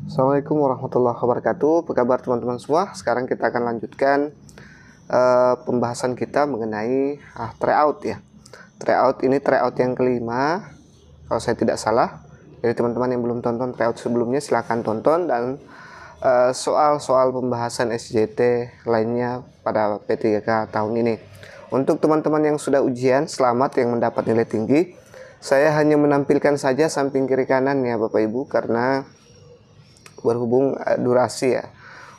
Assalamualaikum warahmatullahi wabarakatuh. Apa kabar teman-teman semua? Sekarang kita akan lanjutkan pembahasan kita mengenai tryout ya. Tryout ini tryout yang kelima, kalau saya tidak salah. Jadi teman-teman yang belum tonton tryout sebelumnya silahkan tonton, dan soal-soal pembahasan SJT lainnya pada P3K tahun ini. Untuk teman-teman yang sudah ujian, selamat yang mendapat nilai tinggi. Saya hanya menampilkan saja samping kiri kanan ya Bapak Ibu, karena berhubung durasi ya,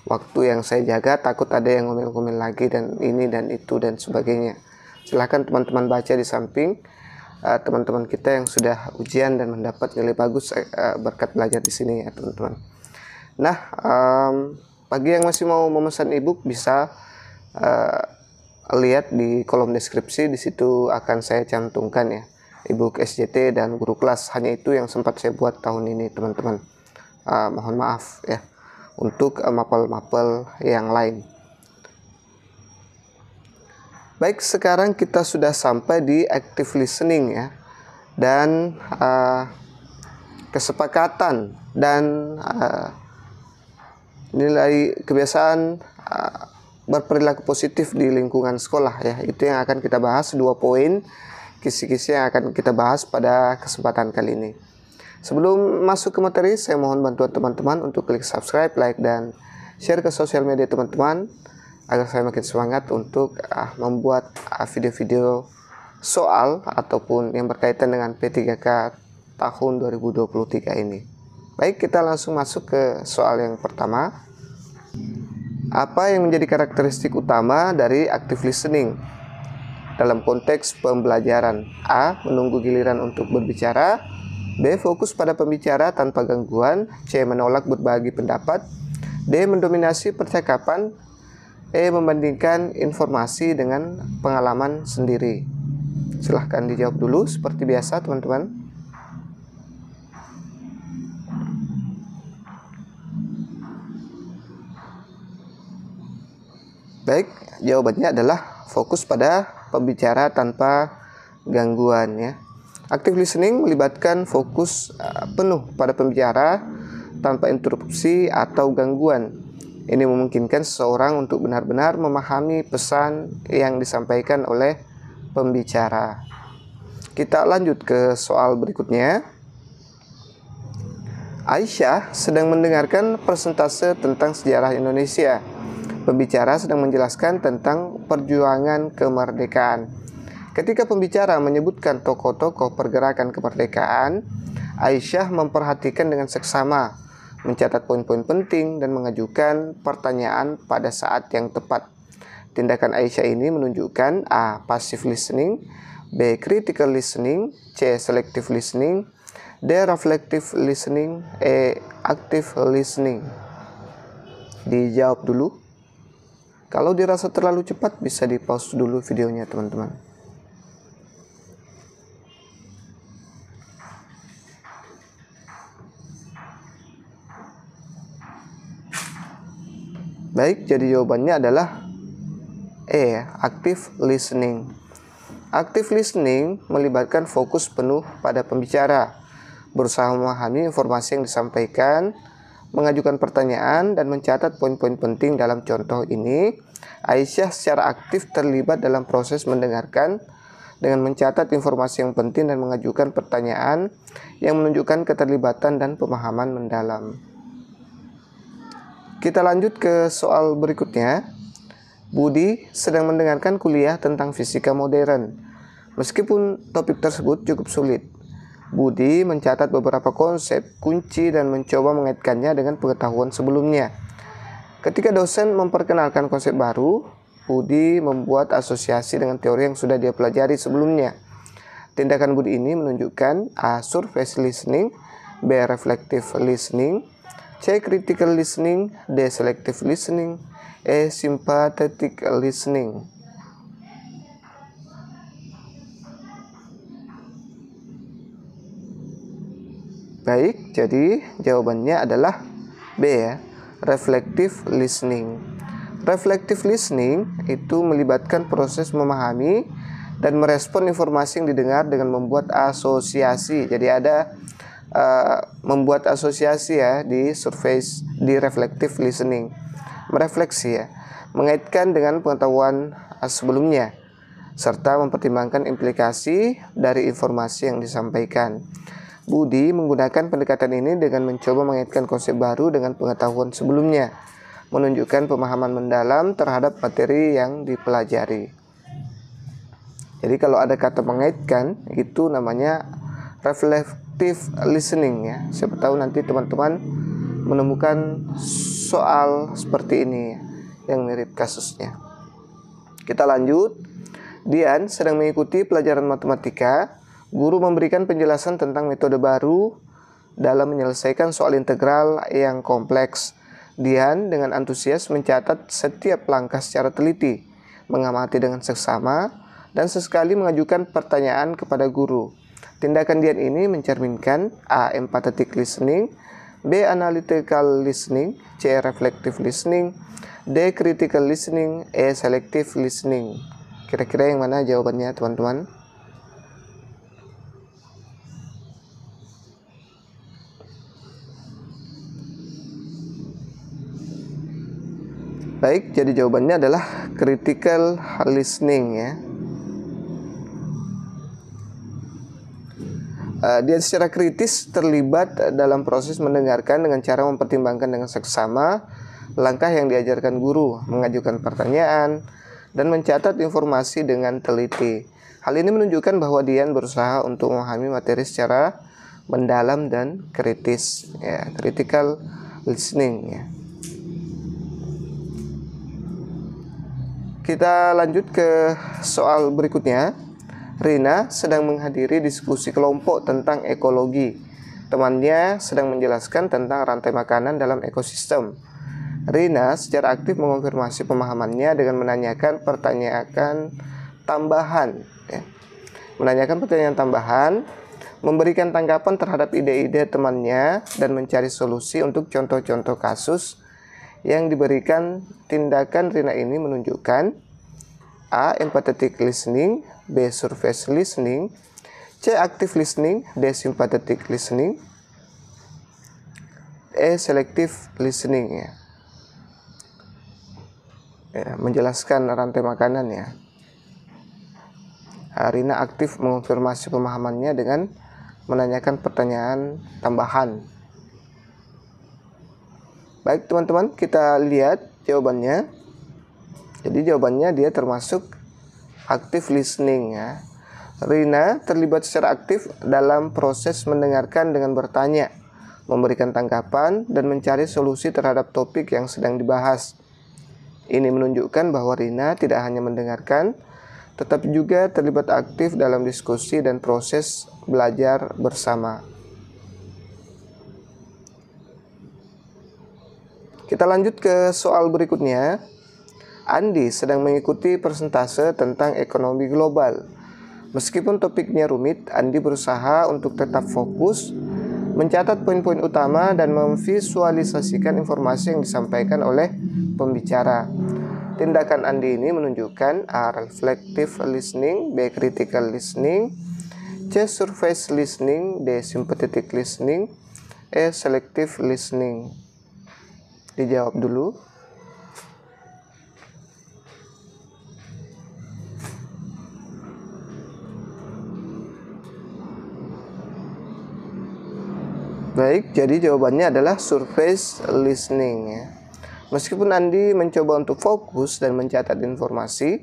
waktu yang saya jaga, takut ada yang ngomel-ngomel lagi dan ini dan itu dan sebagainya. Silahkan teman-teman baca di samping teman-teman kita yang sudah ujian dan mendapat nilai bagus berkat belajar di sini ya teman-teman. Nah, bagi yang masih mau memesan ebook bisa lihat di kolom deskripsi, di situ akan saya cantumkan ya ebook SJT dan guru kelas. Hanya itu yang sempat saya buat tahun ini teman-teman. Mohon maaf ya untuk mapel-mapel yang lain. Baik, sekarang kita sudah sampai di active listening ya, dan kesepakatan dan nilai kebiasaan berperilaku positif di lingkungan sekolah ya. Itu yang akan kita bahas, 2 poin kisi-kisi yang akan kita bahas pada kesempatan kali ini. Sebelum masuk ke materi, saya mohon bantuan teman-teman untuk klik subscribe, like, dan share ke sosial media teman-teman agar saya makin semangat untuk membuat video-video soal ataupun yang berkaitan dengan P3K tahun 2023 ini. Baik, kita langsung masuk ke soal yang pertama. Apa yang menjadi karakteristik utama dari active listening dalam konteks pembelajaran? A. Menunggu giliran untuk berbicara. B. Fokus pada pembicara tanpa gangguan. C. Menolak berbagi pendapat. D. Mendominasi percakapan. E. Membandingkan informasi dengan pengalaman sendiri. Silahkan dijawab dulu seperti biasa teman-teman. Baik, jawabannya adalah fokus pada pembicara tanpa gangguan ya. Active listening melibatkan fokus penuh pada pembicara tanpa interupsi atau gangguan. Ini memungkinkan seseorang untuk benar-benar memahami pesan yang disampaikan oleh pembicara. Kita lanjut ke soal berikutnya. Aisyah sedang mendengarkan presentase tentang sejarah Indonesia. Pembicara sedang menjelaskan tentang perjuangan kemerdekaan. Ketika pembicara menyebutkan tokoh-tokoh pergerakan kemerdekaan, Aisyah memperhatikan dengan seksama, mencatat poin-poin penting dan mengajukan pertanyaan pada saat yang tepat. Tindakan Aisyah ini menunjukkan A. Passive listening, B. Critical listening, C. Selective listening, D. Reflective listening, E. Active listening. Dijawab dulu. Kalau dirasa terlalu cepat bisa di pause dulu videonya teman-teman. Baik, jadi jawabannya adalah E. Active listening. Active listening melibatkan fokus penuh pada pembicara, berusaha memahami informasi yang disampaikan, mengajukan pertanyaan, dan mencatat poin-poin penting. Dalam contoh ini, Aisyah secara aktif terlibat dalam proses mendengarkan dengan mencatat informasi yang penting dan mengajukan pertanyaan yang menunjukkan keterlibatan dan pemahaman mendalam. Kita lanjut ke soal berikutnya. Budi sedang mendengarkan kuliah tentang fisika modern. Meskipun topik tersebut cukup sulit, Budi mencatat beberapa konsep kunci dan mencoba mengaitkannya dengan pengetahuan sebelumnya. Ketika dosen memperkenalkan konsep baru, Budi membuat asosiasi dengan teori yang sudah dia pelajari sebelumnya. Tindakan Budi ini menunjukkan A. Surface listening, B. Reflective listening, C. Critical listening, D. Selective listening, E. Sympathetic listening. Baik, jadi jawabannya adalah B ya, reflective listening. Reflective listening itu melibatkan proses memahami dan merespon informasi yang didengar dengan membuat asosiasi. Jadi ada membuat asosiasi ya di reflective listening, merefleksi ya, mengaitkan dengan pengetahuan sebelumnya serta mempertimbangkan implikasi dari informasi yang disampaikan. Budi menggunakan pendekatan ini dengan mencoba mengaitkan konsep baru dengan pengetahuan sebelumnya, menunjukkan pemahaman mendalam terhadap materi yang dipelajari. Jadi kalau ada kata mengaitkan, itu namanya reflective listening ya. Siapa tahu nanti teman-teman menemukan soal seperti ini yang mirip kasusnya. Kita lanjut. Dian sedang mengikuti pelajaran matematika. Guru memberikan penjelasan tentang metode baru dalam menyelesaikan soal integral yang kompleks. Dian dengan antusias mencatat setiap langkah secara teliti, mengamati dengan seksama, dan sesekali mengajukan pertanyaan kepada guru. Tindakan Dian ini mencerminkan A. Empathetic listening, B. Analytical listening, C. Reflective listening, D. Critical listening, E. Selective listening. Kira-kira yang mana jawabannya teman-teman? Baik, jadi jawabannya adalah critical listening ya. Dia secara kritis terlibat dalam proses mendengarkan dengan cara mempertimbangkan dengan seksama langkah yang diajarkan guru, mengajukan pertanyaan, dan mencatat informasi dengan teliti. Hal ini menunjukkan bahwa Dian berusaha untuk memahami materi secara mendalam dan kritis ya, critical listening ya. Kita lanjut ke soal berikutnya. Rina sedang menghadiri diskusi kelompok tentang ekologi. Temannya sedang menjelaskan tentang rantai makanan dalam ekosistem. Rina secara aktif mengonfirmasi pemahamannya dengan menanyakan pertanyaan tambahan ya. Menanyakan pertanyaan tambahan, memberikan tanggapan terhadap ide-ide temannya, dan mencari solusi untuk contoh-contoh kasus yang diberikan. Tindakan Rina ini menunjukkan A. Empathetic listening, B. Surface listening, C. Active listening, D. Sympathetic listening, E. Selective listening ya. Menjelaskan rantai makanan ya. Rina aktif mengonfirmasi pemahamannya dengan menanyakan pertanyaan tambahan. Baik teman-teman, kita lihat jawabannya. Jadi jawabannya dia termasuk active listening ya. Rina terlibat secara aktif dalam proses mendengarkan dengan bertanya, memberikan tanggapan, dan mencari solusi terhadap topik yang sedang dibahas. Ini menunjukkan bahwa Rina tidak hanya mendengarkan, tetapi juga terlibat aktif dalam diskusi dan proses belajar bersama. Kita lanjut ke soal berikutnya. Andi sedang mengikuti persentase tentang ekonomi global. Meskipun topiknya rumit, Andi berusaha untuk tetap fokus, mencatat poin-poin utama, dan memvisualisasikan informasi yang disampaikan oleh pembicara. Tindakan Andi ini menunjukkan A. Reflective listening, B. Critical listening, C. Surface listening, D. Sympathetic listening, E. Selective listening. Dijawab dulu. Baik, jadi jawabannya adalah surface listening ya. Meskipun Andi mencoba untuk fokus dan mencatat informasi,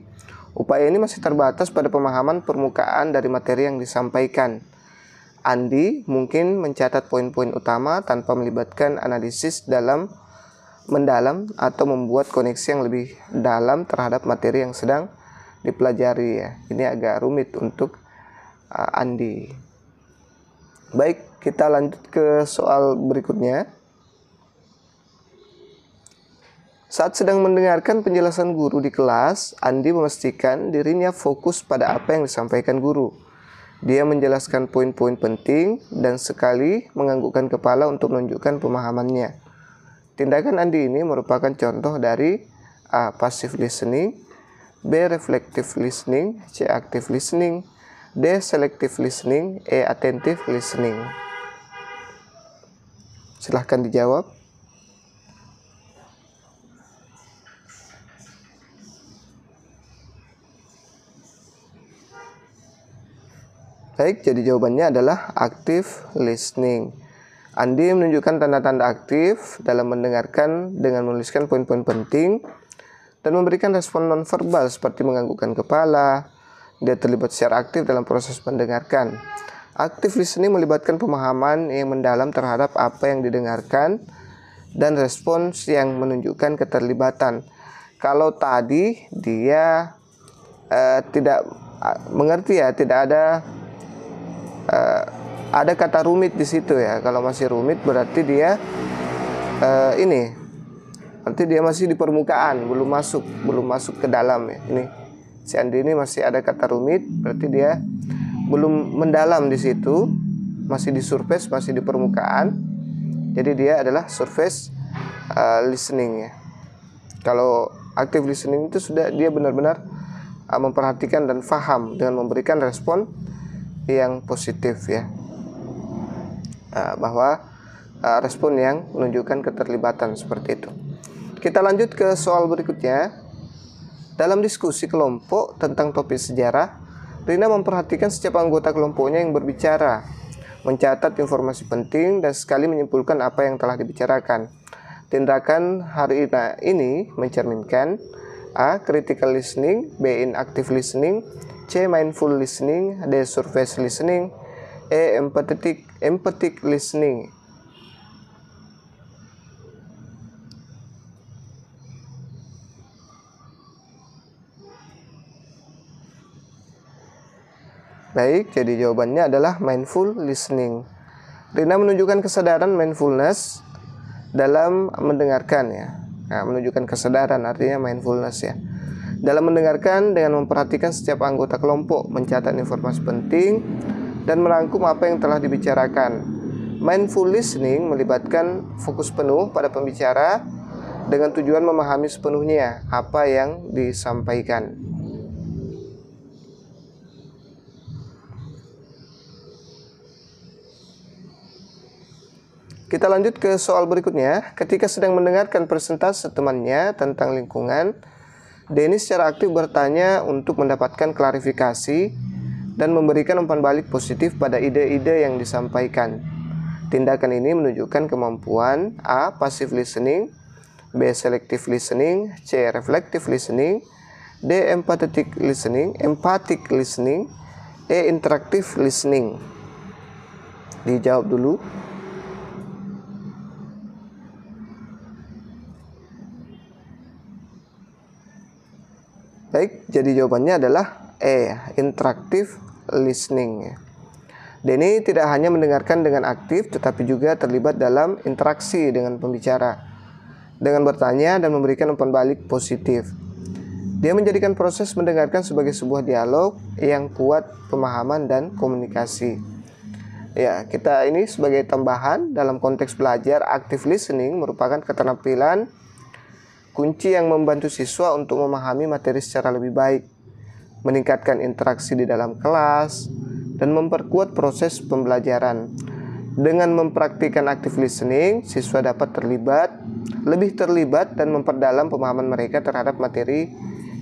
upaya ini masih terbatas pada pemahaman permukaan dari materi yang disampaikan. Andi mungkin mencatat poin-poin utama tanpa melibatkan analisis mendalam atau membuat koneksi yang lebih dalam terhadap materi yang sedang dipelajari ya. Ini agak rumit untuk Andi. Baik, kita lanjut ke soal berikutnya. Saat sedang mendengarkan penjelasan guru di kelas, Andi memastikan dirinya fokus pada apa yang disampaikan guru. Dia menjelaskan poin-poin penting dan sekali menganggukkan kepala untuk menunjukkan pemahamannya. Tindakan Andi ini merupakan contoh dari A. Passive listening, B. Reflective listening, C. Active listening, D. Selective listening, E. Attentive listening. Silahkan dijawab. Baik, jadi jawabannya adalah active listening. Andi menunjukkan tanda-tanda aktif dalam mendengarkan dengan menuliskan poin-poin penting dan memberikan respon nonverbal seperti menganggukkan kepala. Dia terlibat secara aktif dalam proses mendengarkan. Active listening melibatkan pemahaman yang mendalam terhadap apa yang didengarkan dan respons yang menunjukkan keterlibatan. Kalau tadi dia tidak mengerti ya, tidak ada kata rumit di situ ya. Kalau masih rumit berarti dia berarti dia masih di permukaan, belum masuk ke dalam ya. Ini si Andi ini masih ada kata rumit, berarti dia belum mendalam di situ, masih di surface, masih di permukaan. Jadi dia adalah surface listening ya. Kalau active listening itu sudah dia benar-benar memperhatikan dan paham dengan memberikan respon yang positif ya, bahwa respon yang menunjukkan keterlibatan seperti itu. Kita lanjut ke soal berikutnya. Dalam diskusi kelompok tentang topik sejarah, Rina memperhatikan setiap anggota kelompoknya yang berbicara, mencatat informasi penting dan sekali menyimpulkan apa yang telah dibicarakan. Tindakan hari ini mencerminkan A. Critical listening, B. Inactive listening, C. Mindful listening, D. Surface listening, E. Empathic listening. Baik, jadi jawabannya adalah mindful listening. Rina menunjukkan kesadaran mindfulness dalam mendengarkan ya. Nah, menunjukkan kesadaran artinya mindfulness ya. Dalam mendengarkan dengan memperhatikan setiap anggota kelompok, mencatat informasi penting dan merangkum apa yang telah dibicarakan. Mindful listening melibatkan fokus penuh pada pembicara dengan tujuan memahami sepenuhnya apa yang disampaikan. Kita lanjut ke soal berikutnya. Ketika sedang mendengarkan presentasi temannya tentang lingkungan, Denny secara aktif bertanya untuk mendapatkan klarifikasi dan memberikan umpan balik positif pada ide-ide yang disampaikan. Tindakan ini menunjukkan kemampuan A. Passive listening, B. Selective listening, C. Reflective listening, D. Empathic listening, E. Interactive listening. Dijawab dulu. Baik, jadi jawabannya adalah E. Interactive listening. Denny tidak hanya mendengarkan dengan aktif, tetapi juga terlibat dalam interaksi dengan pembicara, dengan bertanya dan memberikan umpan balik positif. Dia menjadikan proses mendengarkan sebagai sebuah dialog yang kuat pemahaman dan komunikasi. Ya, kita ini sebagai tambahan dalam konteks belajar, active listening merupakan keterampilan kunci yang membantu siswa untuk memahami materi secara lebih baik, meningkatkan interaksi di dalam kelas, dan memperkuat proses pembelajaran. Dengan mempraktikkan active listening, siswa dapat lebih terlibat dan memperdalam pemahaman mereka terhadap materi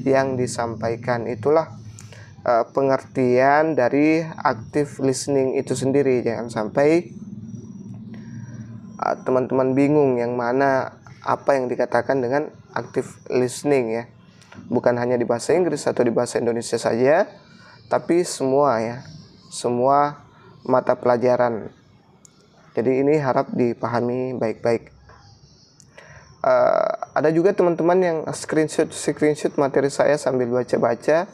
yang disampaikan. Itulah pengertian dari active listening itu sendiri. Jangan sampai teman-teman bingung yang mana apa yang dikatakan dengan active listening ya. Bukan hanya di bahasa Inggris atau di bahasa Indonesia saja, tapi semua ya, semua mata pelajaran. Jadi ini harap dipahami baik-baik. Ada juga teman-teman yang screenshot materi saya sambil baca-baca,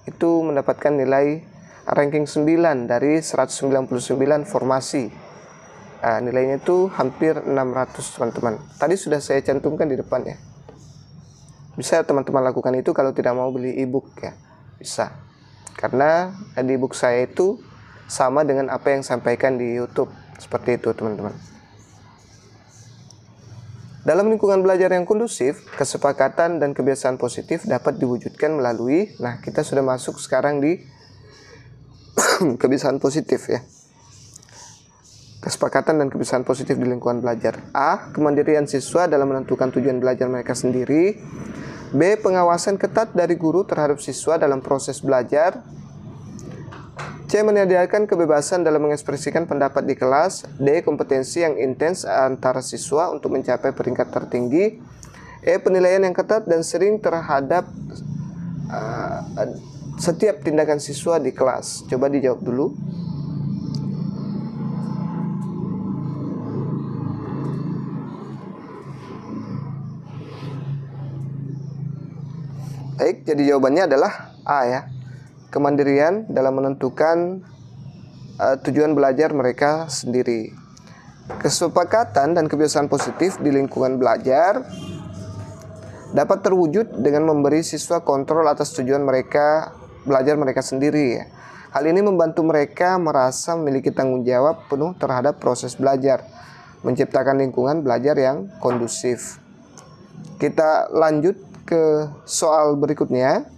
itu mendapatkan nilai ranking 9 dari 199 formasi. Nilainya itu hampir 600 teman-teman. Tadi sudah saya cantumkan di depan ya. Bisa teman-teman lakukan itu kalau tidak mau beli e-book ya. Bisa. Karena di e-book saya itu sama dengan apa yang sampaikan di YouTube. Seperti itu teman-teman. Dalam lingkungan belajar yang kondusif, kesepakatan dan kebiasaan positif dapat diwujudkan melalui, nah kita sudah masuk sekarang di kebiasaan positif ya. Kesepakatan dan kebiasaan positif di lingkungan belajar. A. Kemandirian siswa dalam menentukan tujuan belajar mereka sendiri. B. Pengawasan ketat dari guru terhadap siswa dalam proses belajar. C. Menyediakan kebebasan dalam mengekspresikan pendapat di kelas. D. Kompetensi yang intens antara siswa untuk mencapai peringkat tertinggi. E. Penilaian yang ketat dan sering terhadap setiap tindakan siswa di kelas. Coba dijawab dulu. Baik, jadi jawabannya adalah A ya. Kemandirian dalam menentukan tujuan belajar mereka sendiri. Kesepakatan dan kebiasaan positif di lingkungan belajar dapat terwujud dengan memberi siswa kontrol atas tujuan mereka belajar mereka sendiri ya. Hal ini membantu mereka merasa memiliki tanggung jawab penuh terhadap proses belajar, menciptakan lingkungan belajar yang kondusif. Kita lanjut ke soal berikutnya.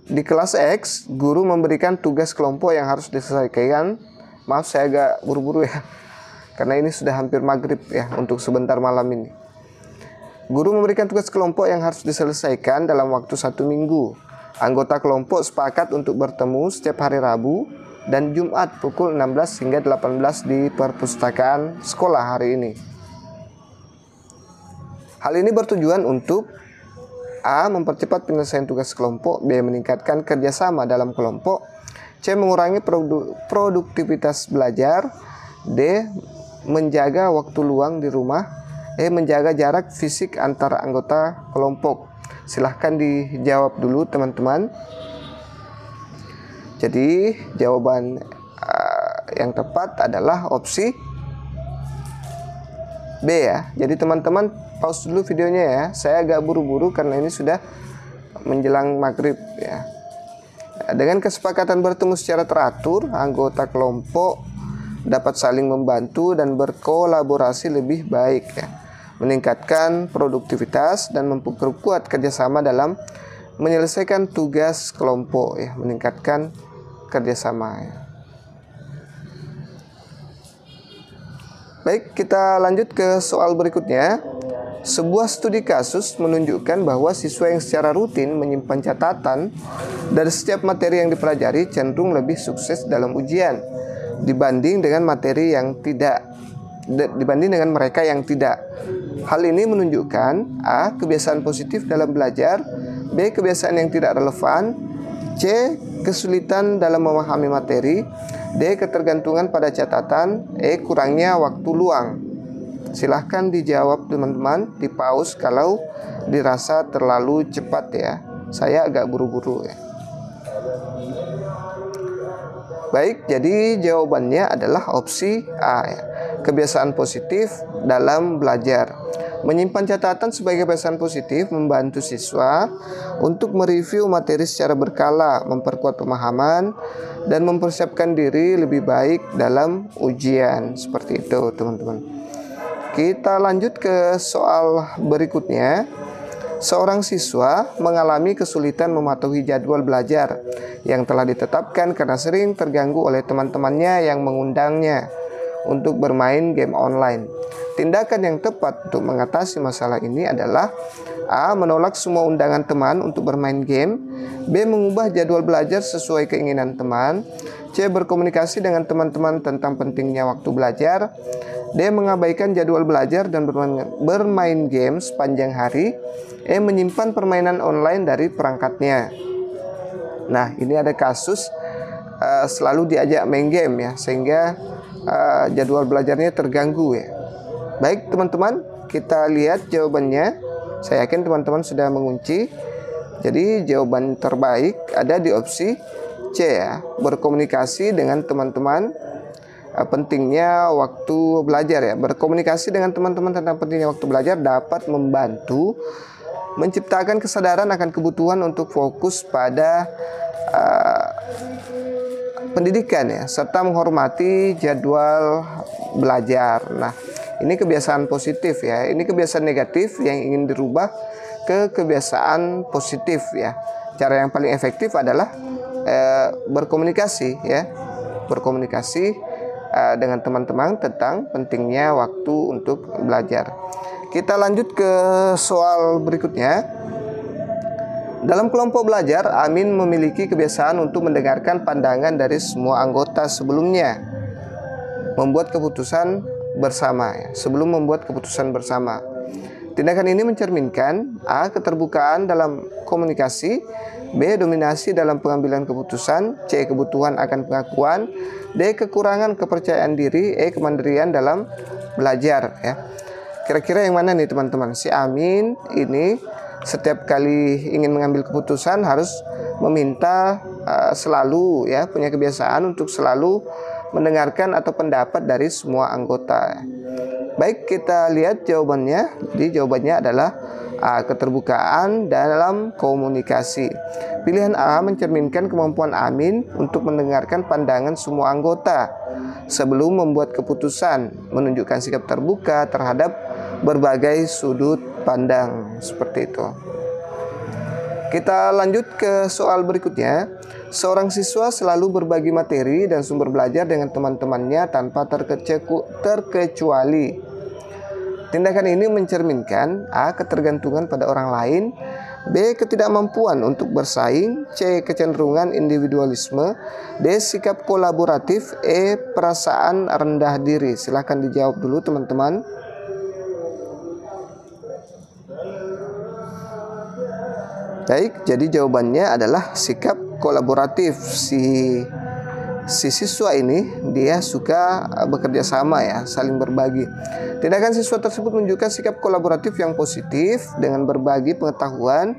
Di kelas X, guru memberikan tugas kelompok yang harus diselesaikan. Maaf, saya agak buru-buru ya, karena ini sudah hampir maghrib ya untuk sebentar malam ini. Guru memberikan tugas kelompok yang harus diselesaikan dalam waktu 1 minggu. Anggota kelompok sepakat untuk bertemu setiap hari Rabu dan Jumat pukul 16 hingga 18 di perpustakaan sekolah hari ini. Hal ini bertujuan untuk A. Mempercepat penyelesaian tugas kelompok. B. Meningkatkan kerjasama dalam kelompok. C. Mengurangi produktivitas belajar. D. Menjaga waktu luang di rumah. E. Menjaga jarak fisik antara anggota kelompok. Silahkan dijawab dulu teman-teman. Jadi jawaban yang tepat adalah opsi B ya. Jadi teman-teman pause dulu videonya ya. Saya agak buru-buru karena ini sudah menjelang maghrib ya. Dengan kesepakatan bertemu secara teratur, anggota kelompok dapat saling membantu dan berkolaborasi lebih baik ya. Meningkatkan produktivitas dan memperkuat kerjasama dalam menyelesaikan tugas kelompok ya. Meningkatkan kerjasama ya. Baik, kita lanjut ke soal berikutnya. Sebuah studi kasus menunjukkan bahwa siswa yang secara rutin menyimpan catatan dari setiap materi yang dipelajari cenderung lebih sukses dalam ujian dibanding dengan mereka yang tidak. Hal ini menunjukkan A. Kebiasaan positif dalam belajar. B. Kebiasaan yang tidak relevan. C. Kesulitan dalam memahami materi. D. Ketergantungan pada catatan. E. Kurangnya waktu luang. Silahkan dijawab teman-teman, di pause kalau dirasa terlalu cepat ya. Saya agak buru-buru ya. Baik, jadi jawabannya adalah opsi A ya. Kebiasaan positif dalam belajar. Menyimpan catatan sebagai kebiasaan positif membantu siswa untuk mereview materi secara berkala, memperkuat pemahaman, dan mempersiapkan diri lebih baik dalam ujian. Seperti itu teman-teman. Kita lanjut ke soal berikutnya. Seorang siswa mengalami kesulitan mematuhi jadwal belajar yang telah ditetapkan karena sering terganggu oleh teman-temannya yang mengundangnya untuk bermain game online. Tindakan yang tepat untuk mengatasi masalah ini adalah A. Menolak semua undangan teman untuk bermain game. B. Mengubah jadwal belajar sesuai keinginan teman. C. Berkomunikasi dengan teman-teman tentang pentingnya waktu belajar. D. Mengabaikan jadwal belajar dan bermain game sepanjang hari. E. Menyimpan permainan online dari perangkatnya. Nah, ini ada kasus selalu diajak main game ya, sehingga jadwal belajarnya terganggu ya. Baik teman-teman, kita lihat jawabannya. Saya yakin teman-teman sudah mengunci. Jadi jawaban terbaik ada di opsi C ya. Berkomunikasi dengan teman-teman, pentingnya waktu belajar ya. Berkomunikasi dengan teman-teman tentang pentingnya waktu belajar dapat membantu menciptakan kesadaran akan kebutuhan untuk fokus pada pendidikan ya, serta menghormati jadwal belajar. Nah, ini kebiasaan positif ya. Ini kebiasaan negatif yang ingin dirubah ke kebiasaan positif ya. Cara yang paling efektif adalah berkomunikasi ya. Berkomunikasi dengan teman-teman tentang pentingnya waktu untuk belajar. Kita lanjut ke soal berikutnya. Dalam kelompok belajar, Amin memiliki kebiasaan untuk mendengarkan pandangan dari semua anggota sebelumnya membuat keputusan bersama. Sebelum membuat keputusan bersama. Tindakan ini mencerminkan A. Keterbukaan dalam komunikasi, B. Dominasi dalam pengambilan keputusan, C. Kebutuhan akan pengakuan, D. Kekurangan kepercayaan diri, E. Kemandirian dalam belajar. Ya. Kira-kira yang mana nih teman-teman? Si Amin ini setiap kali ingin mengambil keputusan harus meminta selalu ya punya kebiasaan untuk selalu mendengarkan atau pendapat dari semua anggota. Baik, kita lihat jawabannya. Jadi jawabannya adalah A. Keterbukaan dalam komunikasi. Pilihan A mencerminkan kemampuan Amin untuk mendengarkan pandangan semua anggota sebelum membuat keputusan, menunjukkan sikap terbuka terhadap berbagai sudut pandang. Seperti itu. Kita lanjut ke soal berikutnya. Seorang siswa selalu berbagi materi dan sumber belajar dengan teman-temannya tanpa terkecuali. Tindakan ini mencerminkan A. Ketergantungan pada orang lain, B. Ketidakmampuan untuk bersaing, C. Kecenderungan individualisme, D. Sikap kolaboratif, E. Perasaan rendah diri. Silahkan dijawab dulu teman-teman. Baik, jadi jawabannya adalah sikap kolaboratif. Si siswa ini dia suka bekerja sama ya, saling berbagi. Tindakan siswa tersebut menunjukkan sikap kolaboratif yang positif dengan berbagi pengetahuan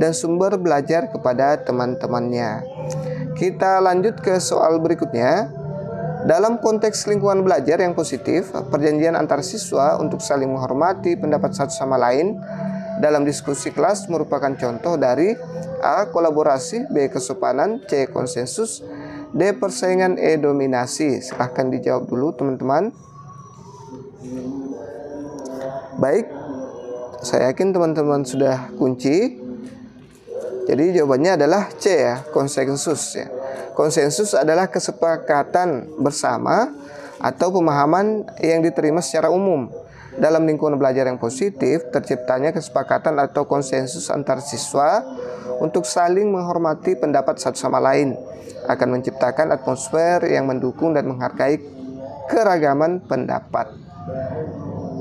dan sumber belajar kepada teman-temannya. Kita lanjut ke soal berikutnya. Dalam konteks lingkungan belajar yang positif, perjanjian antar siswa untuk saling menghormati pendapat satu sama lain dalam diskusi kelas merupakan contoh dari A. Kolaborasi, B. Kesopanan, C. Konsensus, D. Persaingan, E. Dominasi. Silahkan dijawab dulu teman-teman. Baik, saya yakin teman-teman sudah kunci. Jadi jawabannya adalah C ya, konsensus ya. Konsensus adalah kesepakatan bersama atau pemahaman yang diterima secara umum. Dalam lingkungan belajar yang positif, terciptanya kesepakatan atau konsensus antar siswa untuk saling menghormati pendapat satu sama lain, akan menciptakan atmosfer yang mendukung dan menghargai keragaman pendapat.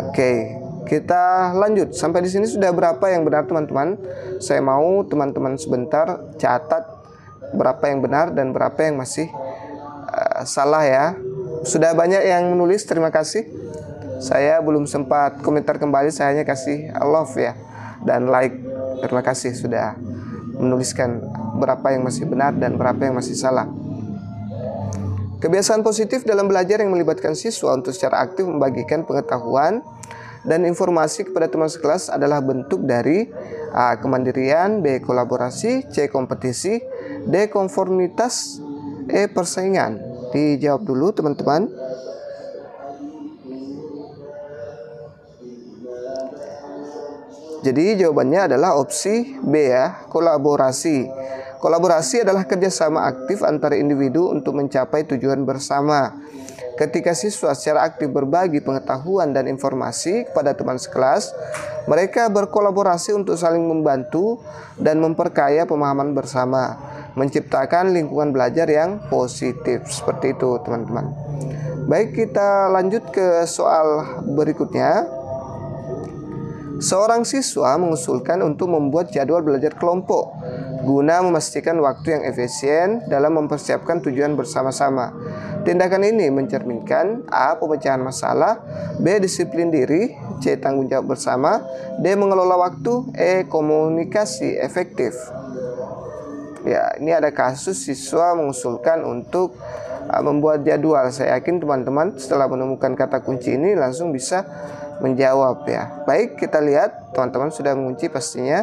Oke, kita lanjut. Sampai di sini sudah berapa yang benar teman-teman? Saya mau teman-teman sebentar catat berapa yang benar dan berapa yang masih salah ya. Sudah banyak yang menulis, terima kasih. Saya belum sempat komentar kembali, saya hanya kasih love ya dan like. Terima kasih sudah menuliskan berapa yang masih benar dan berapa yang masih salah. Kebiasaan positif dalam belajar yang melibatkan siswa untuk secara aktif membagikan pengetahuan dan informasi kepada teman sekelas adalah bentuk dari A. Kemandirian, B. Kolaborasi, C. Kompetisi, D. Konformitas, E. Persaingan. Dijawab dulu teman-teman. Jadi jawabannya adalah opsi B ya, kolaborasi. Kolaborasi adalah kerjasama aktif antara individu untuk mencapai tujuan bersama. Ketika siswa secara aktif berbagi pengetahuan dan informasi kepada teman sekelas, mereka berkolaborasi untuk saling membantu dan memperkaya pemahaman bersama, menciptakan lingkungan belajar yang positif. Seperti itu teman-teman. Baik, kita lanjut ke soal berikutnya. Seorang siswa mengusulkan untuk membuat jadwal belajar kelompok guna memastikan waktu yang efisien dalam mempersiapkan tujuan bersama-sama. Tindakan ini mencerminkan A. Pemecahan masalah, B. Disiplin diri, C. Tanggung jawab bersama, D. Mengelola waktu, E. Komunikasi efektif. Ya, ini ada kasus siswa mengusulkan untuk membuat jadwal. Saya yakin teman-teman setelah menemukan kata kunci ini langsung bisa menjawab ya. Baik, kita lihat teman-teman sudah mengunci pastinya.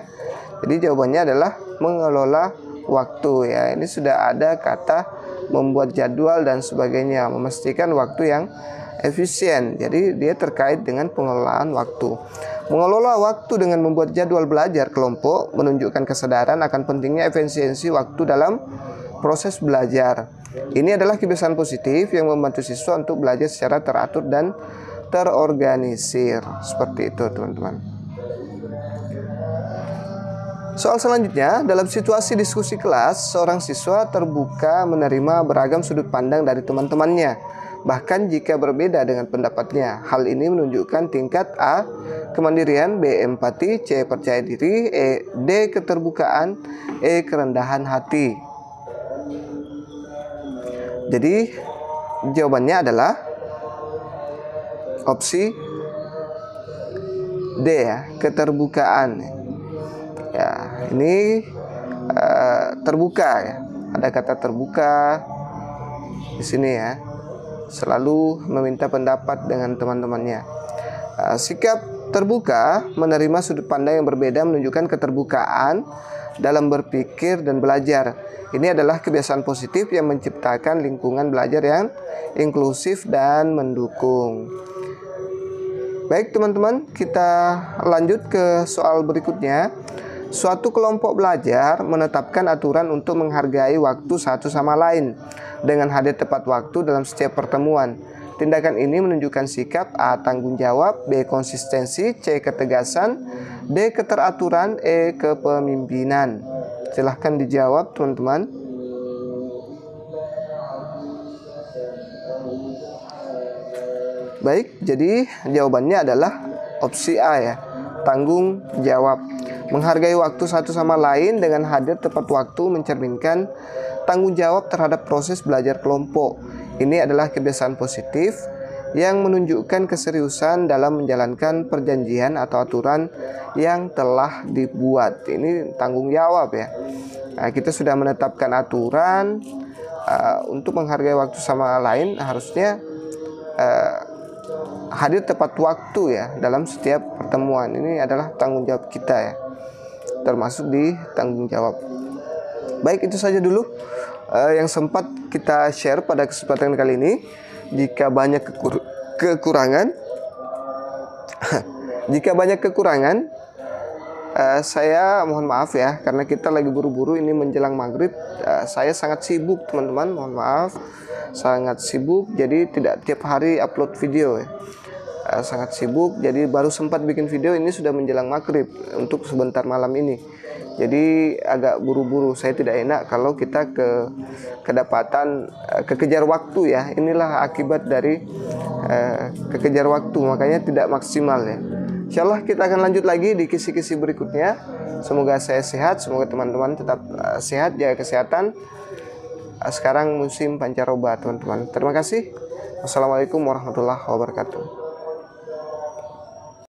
Jadi jawabannya adalah mengelola waktu ya. Ini sudah ada kata membuat jadwal dan sebagainya, memastikan waktu yang efisien. Jadi dia terkait dengan pengelolaan waktu. Mengelola waktu dengan membuat jadwal belajar kelompok menunjukkan kesadaran akan pentingnya efisiensi waktu dalam proses belajar. Ini adalah kebiasaan positif yang membantu siswa untuk belajar secara teratur dan terorganisir. Seperti itu, teman-teman. Soal selanjutnya, dalam situasi diskusi kelas, seorang siswa terbuka menerima beragam sudut pandang dari teman-temannya, bahkan jika berbeda dengan pendapatnya. Hal ini menunjukkan tingkat A. Kemandirian, B. Empati, C. Percaya diri, D. Keterbukaan, E. Kerendahan hati. Jadi jawabannya adalah opsi D ya, keterbukaan. Ya, ini terbuka ya. Ada kata terbuka di sini ya. Selalu meminta pendapat dengan teman-temannya. Sikap terbuka menerima sudut pandang yang berbeda menunjukkan keterbukaan dalam berpikir dan belajar. Ini adalah kebiasaan positif yang menciptakan lingkungan belajar yang inklusif dan mendukung. Baik teman-teman, kita lanjut ke soal berikutnya. Suatu kelompok belajar menetapkan aturan untuk menghargai waktu satu sama lain dengan hadir tepat waktu dalam setiap pertemuan. Tindakan ini menunjukkan sikap A. Tanggung jawab, B. Konsistensi, C. Ketegasan, D. Keteraturan, E. Kepemimpinan. Silahkan dijawab teman-teman. Baik, jadi jawabannya adalah opsi A ya, tanggung jawab. Menghargai waktu satu sama lain dengan hadir tepat waktu mencerminkan tanggung jawab terhadap proses belajar kelompok. Ini adalah kebiasaan positif yang menunjukkan keseriusan dalam menjalankan perjanjian atau aturan yang telah dibuat. Ini tanggung jawab ya. Nah, kita sudah menetapkan aturan untuk menghargai waktu sama lain, harusnya hadir tepat waktu ya dalam setiap pertemuan. Ini adalah tanggung jawab kita ya, termasuk di tanggung jawab. Baik, itu saja dulu yang sempat kita share pada kesempatan kali ini. Jika banyak kekurangan saya mohon maaf ya, karena kita lagi buru-buru ini menjelang maghrib. Saya sangat sibuk teman-teman, mohon maaf, sangat sibuk, jadi tidak tiap hari upload video ya. Sangat sibuk, jadi baru sempat bikin video ini sudah menjelang maghrib untuk sebentar malam ini. Jadi agak buru-buru, saya tidak enak kalau kita kekejar waktu ya. Inilah akibat dari kekejar waktu, makanya tidak maksimal ya. Insyaallah kita akan lanjut lagi di kisi-kisi berikutnya. Semoga saya sehat, semoga teman-teman tetap sehat, jaga kesehatan. Sekarang musim pancaroba teman-teman. Terima kasih. Wassalamualaikum warahmatullahi wabarakatuh.